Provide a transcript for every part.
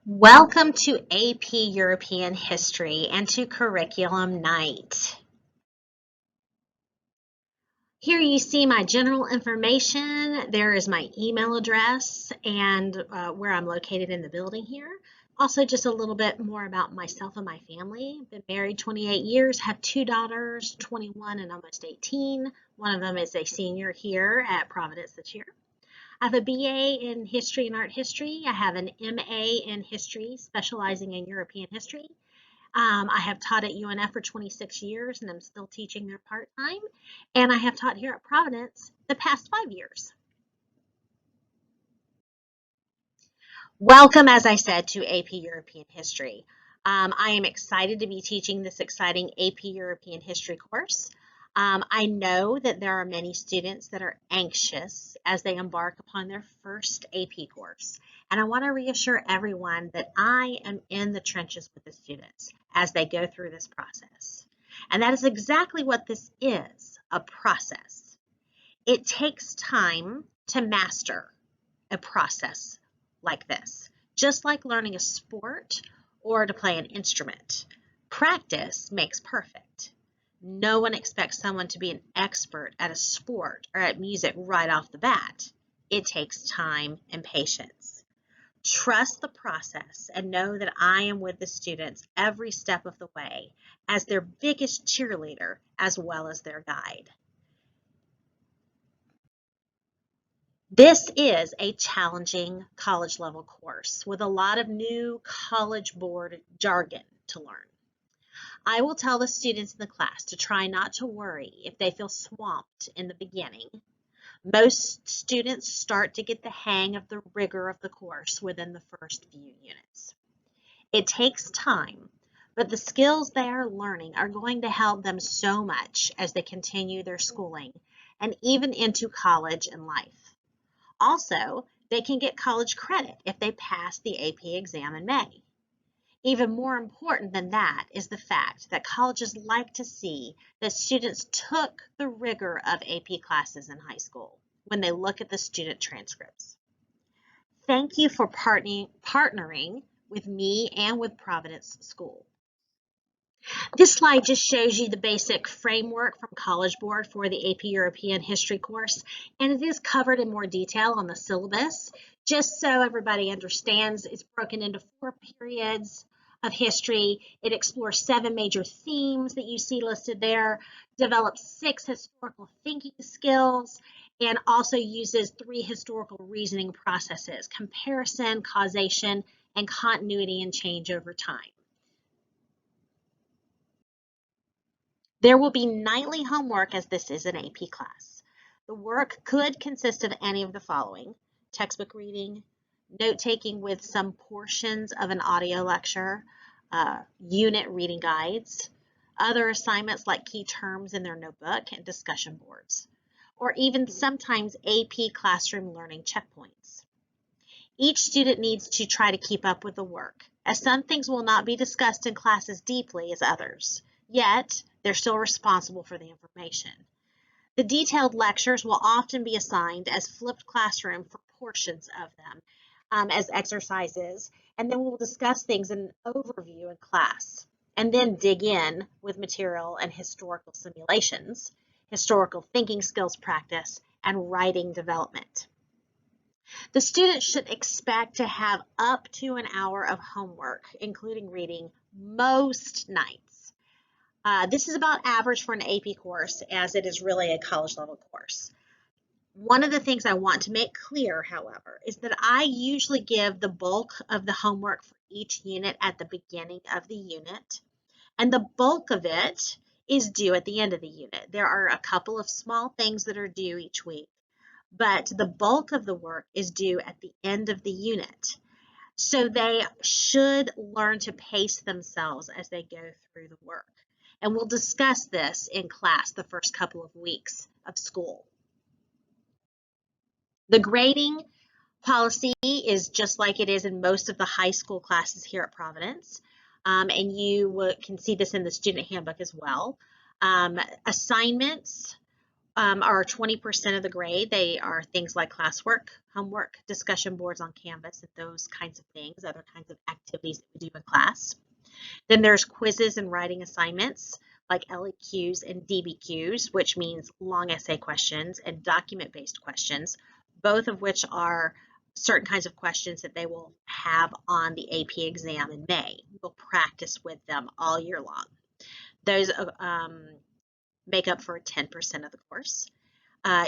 Welcome to AP European History and to Curriculum Night. Here you see my general information. There is my email address and where I'm located in the building here. Also, just a little bit more about myself and my family. Been married 28 years, have two daughters, 21 and almost 18. One of them is a senior here at Providence this year. I have a BA in History and Art History. I have an MA in History, specializing in European history. I have taught at UNF for 26 years, and I'm still teaching there part-time. And I have taught here at Providence the past 5 years. Welcome, as I said, to AP European History. I am excited to be teaching this exciting AP European History course. I know that there are many students that are anxious as they embark upon their first AP course. And I want to reassure everyone that I am in the trenches with the students as they go through this process. And that is exactly what this is, a process. It takes time to master a process like this, just like learning a sport or to play an instrument. Practice makes perfect. No one expects someone to be an expert at a sport or at music right off the bat. It takes time and patience. Trust the process and know that I am with the students every step of the way as their biggest cheerleader as well as their guide. This is a challenging college level course with a lot of new College Board jargon to learn. I will tell the students in the class to try not to worry if they feel swamped in the beginning. Most students start to get the hang of the rigor of the course within the first few units. It takes time, but the skills they are learning are going to help them so much as they continue their schooling and even into college and life. Also, they can get college credit if they pass the AP exam in May. Even more important than that is the fact that colleges like to see that students took the rigor of AP classes in high school when they look at the student transcripts. Thank you for partnering with me and with Providence School. This slide just shows you the basic framework from College Board for the AP European History course, and it is covered in more detail on the syllabus. Just so everybody understands, it's broken into 4 periods of history. It explores 7 major themes that you see listed there, develops 6 historical thinking skills, and also uses 3 historical reasoning processes: comparison, causation, and continuity and change over time. There will be nightly homework as this is an AP class. The work could consist of any of the following: textbook reading, note-taking with some portions of an audio lecture, unit reading guides, other assignments like key terms in their notebook and discussion boards, or even sometimes AP classroom learning checkpoints. Each student needs to try to keep up with the work, as some things will not be discussed in class as deeply as others. Yet, they're still responsible for the information. The detailed lectures will often be assigned as flipped classroom for portions of them as exercises, and then we'll discuss things in an overview in class, and then dig in with material and historical simulations, historical thinking skills practice, and writing development. The students should expect to have up to an hour of homework, including reading, most nights. This is about average for an AP course, as it is really a college level course. One of the things I want to make clear, however, is that I usually give the bulk of the homework for each unit at the beginning of the unit, and the bulk of it is due at the end of the unit. There are a couple of small things that are due each week, but the bulk of the work is due at the end of the unit. So they should learn to pace themselves as they go through the work. And we'll discuss this in class the first couple of weeks of school. The grading policy is just like it is in most of the high school classes here at Providence. And you can see this in the student handbook as well. Assignments are 20% of the grade. They are things like classwork, homework, discussion boards on Canvas, and those kinds of things, other kinds of activities that we do in class. Then there's quizzes and writing assignments like LEQs and DBQs, which means long essay questions, and document-based questions, both of which are certain kinds of questions that they will have on the AP exam in May. We'll practice with them all year long. Those make up for 10% of the course.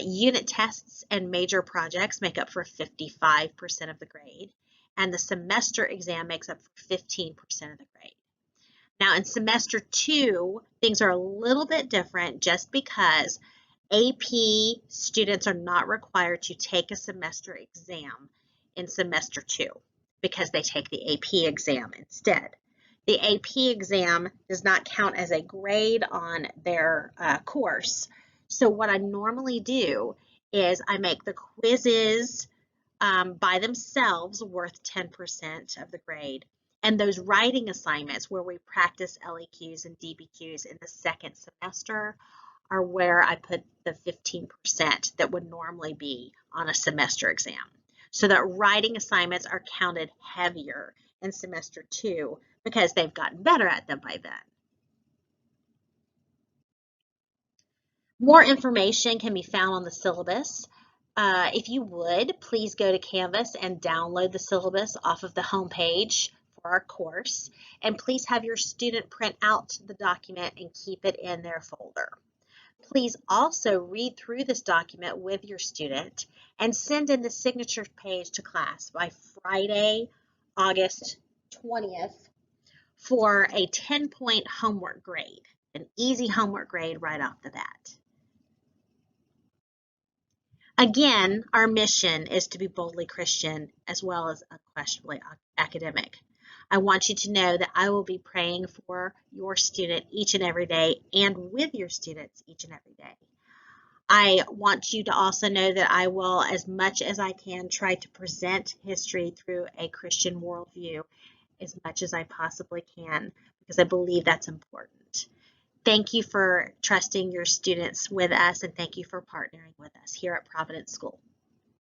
Unit tests and major projects make up for 55% of the grade, and the semester exam makes up for 15% of the grade. Now in semester 2, things are a little bit different just because AP students are not required to take a semester exam in semester 2 because they take the AP exam instead. The AP exam does not count as a grade on their course. So what I normally do is I make the quizzes by themselves worth 10% of the grade. And those writing assignments where we practice LEQs and DBQs in the second semester are where I put the 15% that would normally be on a semester exam. So that writing assignments are counted heavier in semester 2 because they've gotten better at them by then. More information can be found on the syllabus. If you would, please go to Canvas and download the syllabus off of the home page for our course. And please have your student print out the document and keep it in their folder. Please also read through this document with your student and send in the signature page to class by Friday, August 20th for a 10-point homework grade, an easy homework grade right off the bat. Again, our mission is to be boldly Christian as well as unquestionably academic. I want you to know that I will be praying for your student each and every day and with your students each and every day. I want you to also know that I will, as much as I can, try to present history through a Christian worldview as much as I possibly can, because I believe that's important. Thank you for trusting your students with us, and thank you for partnering with us here at Providence School.